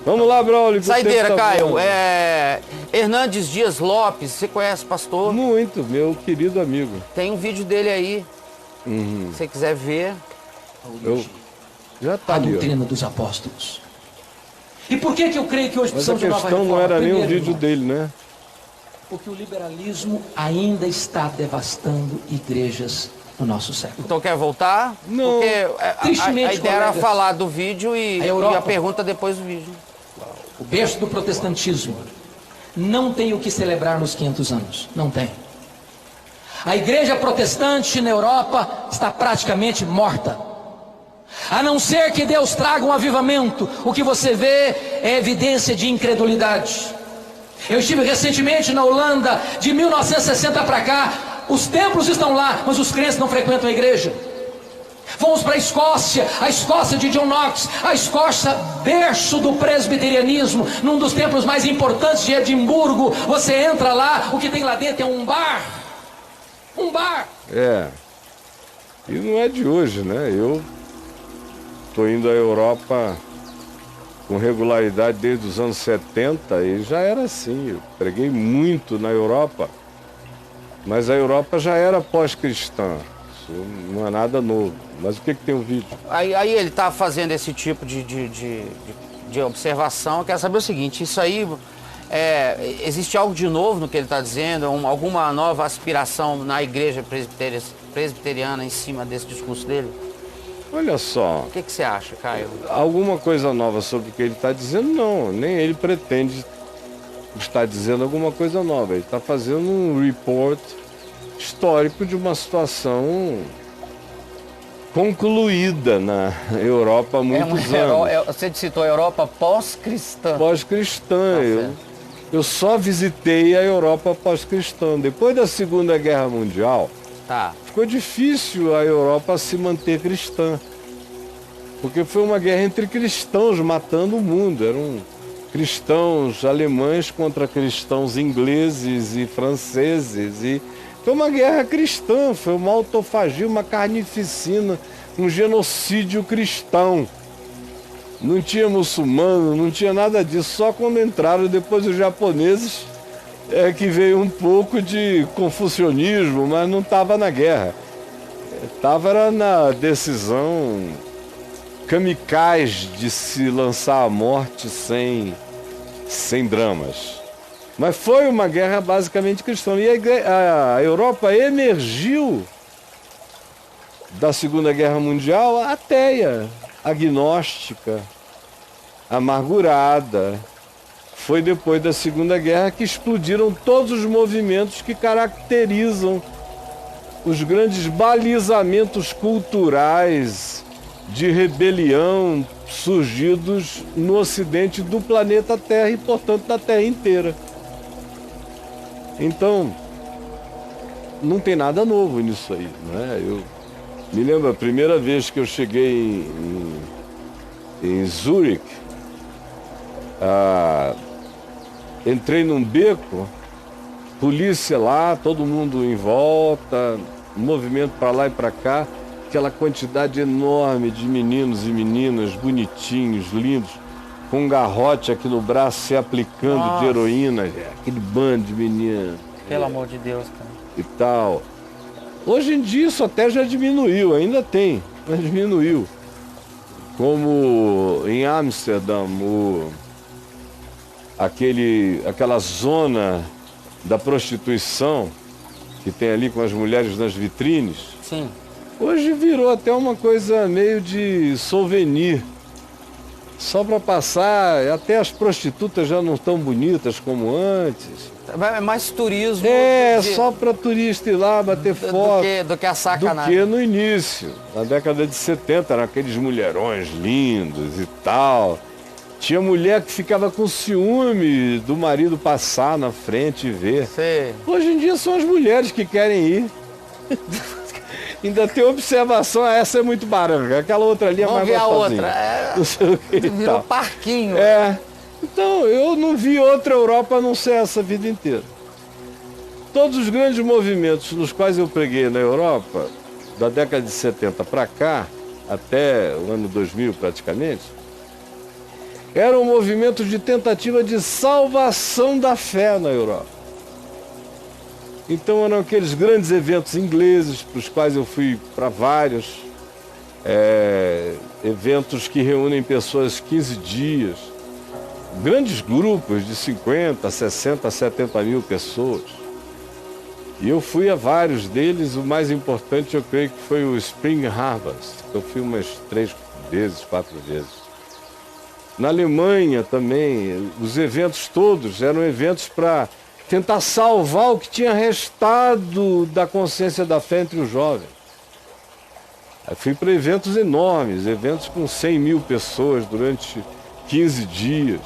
Vamos lá, Braulio. Saideira, tá Caio. bom. Hernandes Dias Lopes, você conhece o pastor? Muito, meu querido amigo. Tem um vídeo dele aí. Se você quiser ver. Eu... Já tá A ali, ó. doutrina dos apóstolos. E por que eu creio que hoje Mas a precisamos de nova questão reforma? não era nem o Primeiro, vídeo irmão, dele, né? porque o liberalismo ainda está devastando igrejas no nosso século. Então quer voltar? Não. Porque a Tristemente, ideia era colegas, falar do vídeo e a Europa- a pergunta depois do vídeo. O berço do protestantismo não tem o que celebrar nos 500 anos. Não tem. A igreja protestante na Europa está praticamente morta. A não ser que Deus traga um avivamento, o que você vê é evidência de incredulidade. Eu estive recentemente na Holanda, de 1960 para cá. Os templos estão lá, mas os crentes não frequentam a igreja. Vamos para a Escócia de John Knox, a Escócia, berço do presbiterianismo, num dos templos mais importantes de Edimburgo. Você entra lá, o que tem lá dentro é um bar. Um bar. É. E não é de hoje, né? Eu tô indo à Europa com regularidade desde os anos 70 e já era assim. Eu preguei muito na Europa, mas a Europa já era pós-cristã. Isso não é nada novo. Mas o que tem o vídeo? Aí ele está fazendo esse tipo de observação. Eu quero saber o seguinte, isso aí, existe algo de novo no que ele está dizendo? Alguma nova aspiração na igreja presbiteriana em cima desse discurso dele? Olha só, O que você acha, Caio? alguma coisa nova sobre o que ele está dizendo? Não, nem ele pretende estar dizendo alguma coisa nova. Ele está fazendo um report histórico de uma situação concluída na Europa há muitos anos. Você citou a Europa pós-cristã. Pós-cristã. Tá Eu só visitei a Europa pós-cristã. Depois da Segunda Guerra Mundial, Tá. ficou difícil a Europa se manter cristã. Porque foi uma guerra entre cristãos matando o mundo. Eram cristãos alemães contra cristãos ingleses e franceses. Foi uma guerra cristã, foi uma autofagia, uma carnificina, um genocídio cristão. Não tinha muçulmano, não tinha nada disso. Só quando entraram depois os japoneses é que veio um pouco de confucionismo, mas não estava na guerra. Estava na decisão kamikaze de se lançar à morte sem dramas. Mas foi uma guerra basicamente cristã. E a Europa emergiu da Segunda Guerra Mundial ateia, agnóstica, amargurada. Foi depois da Segunda Guerra que explodiram todos os movimentos que caracterizam os grandes balizamentos culturais de rebelião surgidos no ocidente do planeta Terra e, portanto, da Terra inteira. Então, não tem nada novo nisso aí, né? Eu me lembro a primeira vez que eu cheguei em Zurique, entrei num beco, polícia lá, todo mundo em volta, movimento para lá e para cá, aquela quantidade enorme de meninos e meninas bonitinhos, lindos, com um garrote aqui no braço se aplicando Nossa. de heroína, aquele bando de meninas. Pelo amor de Deus, cara. E tal. Hoje em dia isso até já diminuiu, ainda tem, mas diminuiu. Como em Amsterdã, aquela zona da prostituição que tem ali com as mulheres nas vitrines, Sim. hoje virou até uma coisa meio de souvenir. Só para passar, até as prostitutas já não estão bonitas como antes. É mais turismo Só para turista ir lá bater foto. do que a Do sacanagem. que no início. Na década de 70, eram aqueles mulherões lindos e tal. Tinha mulher que ficava com ciúme do marido passar na frente e ver. Sei. Hoje em dia são as mulheres que querem ir. Ainda tem observação, essa é muito baranga, aquela outra ali é Vamos mais ver a gostosinha. outra. Não sei o que e Virou tal. parquinho. Então, eu não vi outra Europa a não ser essa a vida inteira. Todos os grandes movimentos nos quais eu preguei na Europa, da década de 70 para cá, até o ano 2000 praticamente, Era um movimento de tentativa de salvação da fé na Europa. Então eram aqueles grandes eventos ingleses, para os quais eu fui para vários, eventos que reúnem pessoas 15 dias, grandes grupos de 50, 60, 70 mil pessoas. E eu fui a vários deles, o mais importante eu creio que foi o Spring Harvest, que eu fui umas 3 vezes, 4 vezes. Na Alemanha também, os eventos todos eram eventos para tentar salvar o que tinha restado da consciência da fé entre os jovens. Eu fui para eventos enormes, eventos com 100 mil pessoas durante 15 dias.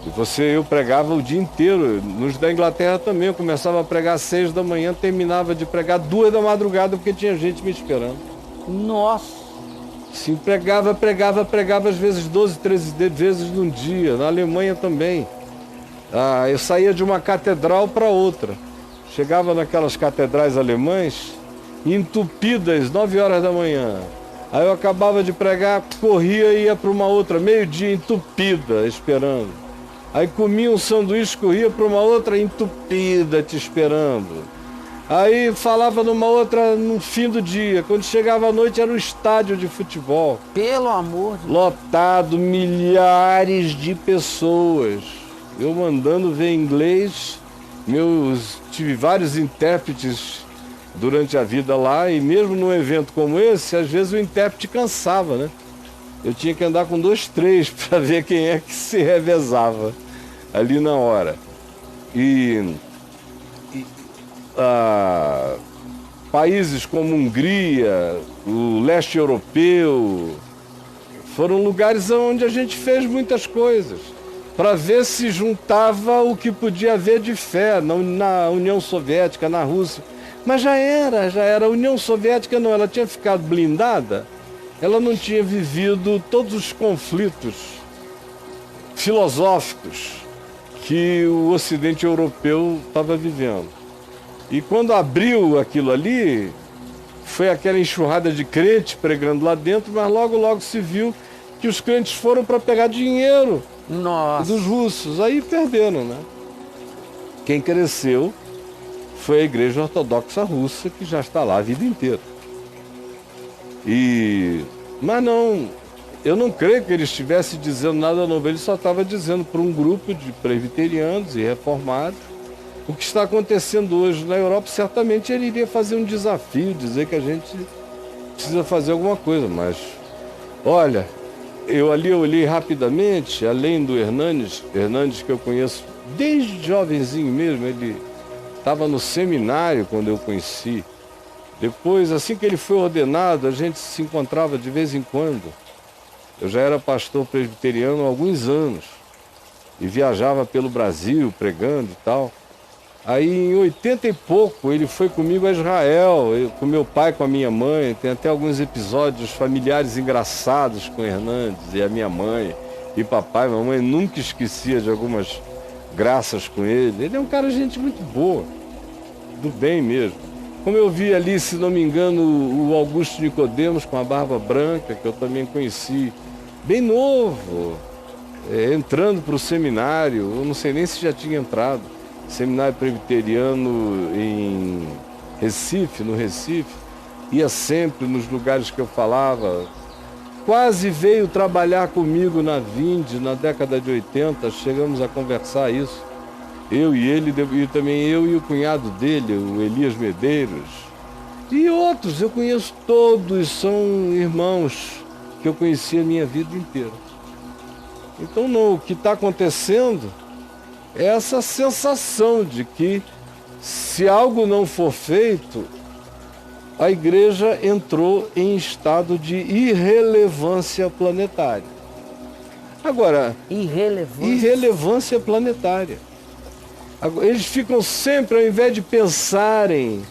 E eu pregava o dia inteiro. Nos da Inglaterra também, eu começava a pregar às 6 da manhã, terminava de pregar 2 da madrugada, porque tinha gente me esperando. Nossa! Sim, pregava, às vezes 12, 13 vezes num dia. Na Alemanha também. Eu saía de uma catedral para outra. Chegava naquelas catedrais alemãs, entupidas, 9 horas da manhã. Aí eu acabava de pregar, corria e ia para uma outra, meio-dia, entupida, esperando. Aí comia um sanduíche, corria para uma outra, entupida, te esperando. Aí falava numa outra no fim do dia. Quando chegava à noite era um estádio de futebol. Pelo amor de Deus. Lotado, milhares de pessoas. Eu mandando ver inglês, tive vários intérpretes durante a vida lá, e mesmo num evento como esse, às vezes o intérprete cansava, né? Eu tinha que andar com 2, 3 para ver quem é que se revezava ali na hora. Países como Hungria, o leste europeu, foram lugares onde a gente fez muitas coisas, para ver se juntava o que podia haver de fé na União Soviética, na Rússia. Mas já era. A União Soviética não, ela tinha ficado blindada, ela não tinha vivido todos os conflitos filosóficos que o Ocidente europeu estava vivendo. E quando abriu aquilo ali, foi aquela enxurrada de crentes pregando lá dentro, mas logo se viu que os crentes foram para pegar dinheiro. Nossa. Dos russos. Aí perderam, né? Quem cresceu foi a Igreja Ortodoxa Russa, que já está lá a vida inteira. Mas não, eu não creio que ele estivesse dizendo nada novo, ele só estava dizendo para um grupo de presbiterianos e reformados o que está acontecendo hoje na Europa. Certamente ele iria fazer um desafio, dizer que a gente precisa fazer alguma coisa, mas olha, eu olhei rapidamente, além do Hernandes que eu conheço desde jovenzinho mesmo, ele estava no seminário quando eu conheci. Depois, assim que ele foi ordenado, a gente se encontrava de vez em quando. Eu já era pastor presbiteriano há alguns anos e viajava pelo Brasil pregando e tal. Aí em 80 e pouco ele foi comigo a Israel, com meu pai, com a minha mãe. Tem até alguns episódios familiares engraçados com o Hernandes e a minha mãe e papai. Mamãe nunca esquecia de algumas graças com ele. Ele é um cara de gente muito boa, do bem mesmo. Como eu vi ali, se não me engano, o Augusto Nicodemos com a barba branca, que eu também conheci, bem novo, entrando para o seminário. Eu não sei nem se já tinha entrado. Seminário presbiteriano em Recife, no Recife, ia sempre nos lugares que eu falava. Quase veio trabalhar comigo na Vinde, na década de 80, chegamos a conversar isso. Eu e ele, e também eu e o cunhado dele, o Elias Medeiros. E outros, eu conheço todos, são irmãos que eu conheci a minha vida inteira. Então o que está acontecendo é essa sensação de que, se algo não for feito, a igreja entrou em estado de irrelevância planetária. Agora, irrelevância planetária. Eles ficam sempre, ao invés de pensarem,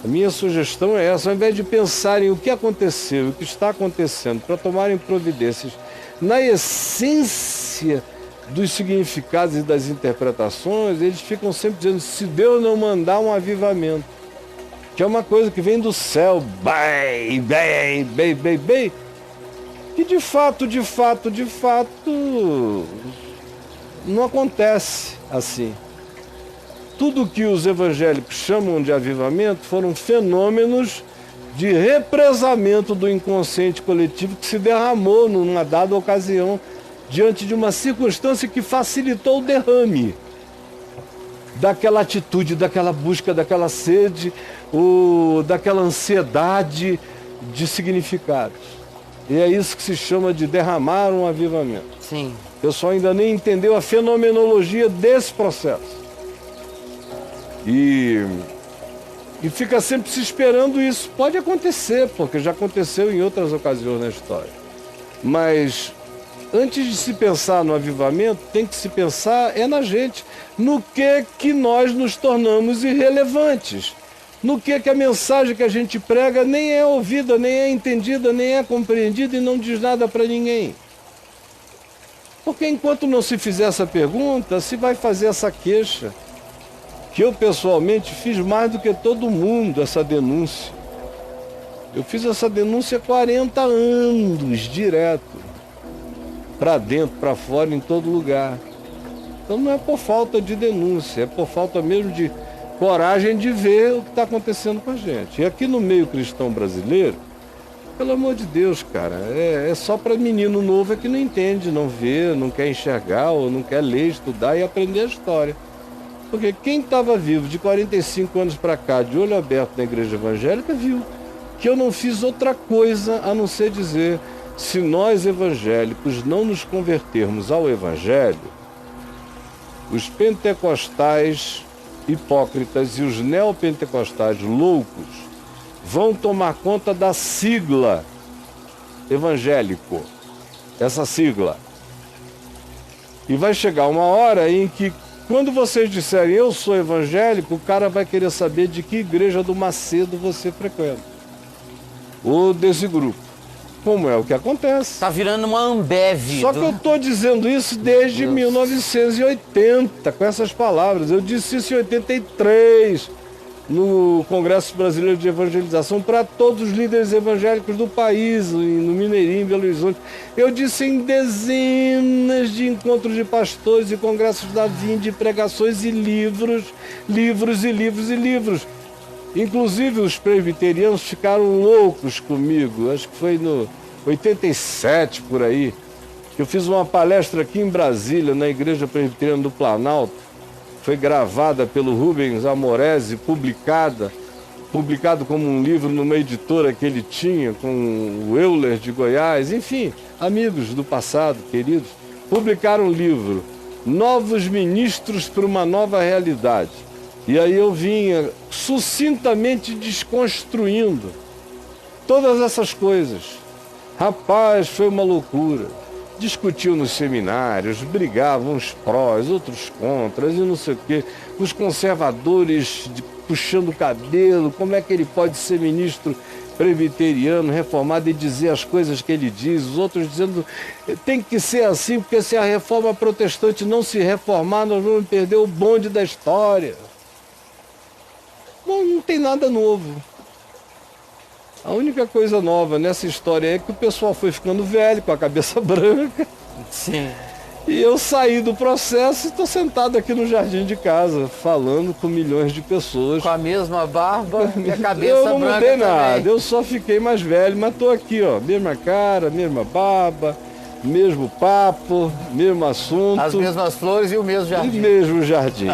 a minha sugestão é essa, ao invés de pensarem o que aconteceu, o que está acontecendo, para tomarem providências na essência dos significados e das interpretações, eles ficam sempre dizendo: se Deus não mandar um avivamento, que é uma coisa que vem do céu, bem, que de fato, não acontece assim. Tudo que os evangélicos chamam de avivamento foram fenômenos de represamento do inconsciente coletivo que se derramou numa dada ocasião diante de uma circunstância que facilitou o derrame daquela atitude, daquela busca, daquela sede, daquela ansiedade de significados. E é isso que se chama de derramar um avivamento. Sim. O pessoal ainda nem entendeu a fenomenologia desse processo. E fica sempre se esperando isso. Pode acontecer, porque já aconteceu em outras ocasiões na história. Mas antes de se pensar no avivamento, tem que se pensar na gente. No que nós nos tornamos irrelevantes. No que a mensagem que a gente prega nem é ouvida, nem é entendida, nem é compreendida e não diz nada para ninguém. Porque enquanto não se fizer essa pergunta, se vai fazer essa queixa. Que eu pessoalmente fiz mais do que todo mundo essa denúncia. Eu fiz essa denúncia há 40 anos, direto. Para dentro, para fora, em todo lugar. Então não é por falta de denúncia, é por falta mesmo de coragem de ver o que está acontecendo com a gente. E aqui no meio cristão brasileiro, pelo amor de Deus, cara, é só para menino novo que não entende, não vê, não quer enxergar, ou não quer ler, estudar e aprender a história. Porque quem estava vivo de 45 anos para cá, de olho aberto na igreja evangélica, viu que eu não fiz outra coisa a não ser dizer: se nós evangélicos não nos convertermos ao evangelho, os pentecostais hipócritas e os neopentecostais loucos vão tomar conta da sigla evangélico, essa sigla. E vai chegar uma hora em que, quando vocês disserem eu sou evangélico, o cara vai querer saber de que igreja do Macedo você frequenta. Ou desse grupo. Como é o que acontece. Tá virando uma Ambev. Só que eu estou dizendo isso desde 1980, com essas palavras. Eu disse isso em 83, no Congresso Brasileiro de Evangelização, para todos os líderes evangélicos do país, no Mineirinho, em Belo Horizonte. Eu disse em dezenas de encontros de pastores e congressos da Vinde, pregações e livros. Inclusive os presbiterianos ficaram loucos comigo, acho que foi no 87 por aí, que eu fiz uma palestra aqui em Brasília, na Igreja Presbiteriana do Planalto, foi gravada pelo Rubens Amorese, publicado como um livro numa editora que ele tinha, com o Euler de Goiás, enfim, amigos do passado, queridos, publicaram um livro, Novos Ministros para uma Nova Realidade. E aí eu vinha sucintamente desconstruindo todas essas coisas. Rapaz, foi uma loucura. Discutiam nos seminários, brigavam uns prós, outros contras e não sei o quê. Os conservadores puxando o cabelo, como é que ele pode ser ministro presbiteriano, reformado e dizer as coisas que ele diz. Os outros dizendo, tem que ser assim, porque se a reforma protestante não se reformar, nós vamos perder o bonde da história. Não tem nada novo. A única coisa nova nessa história é que o pessoal foi ficando velho, com a cabeça branca. Sim. E eu saí do processo e estou sentado aqui no jardim de casa, falando com milhões de pessoas. Com a mesma barba e a cabeça branca. Eu não mudei nada, também. eu só fiquei mais velho, mas estou aqui, ó, mesma cara, mesma barba, mesmo papo, mesmo assunto. As mesmas flores e o mesmo jardim. E mesmo jardim.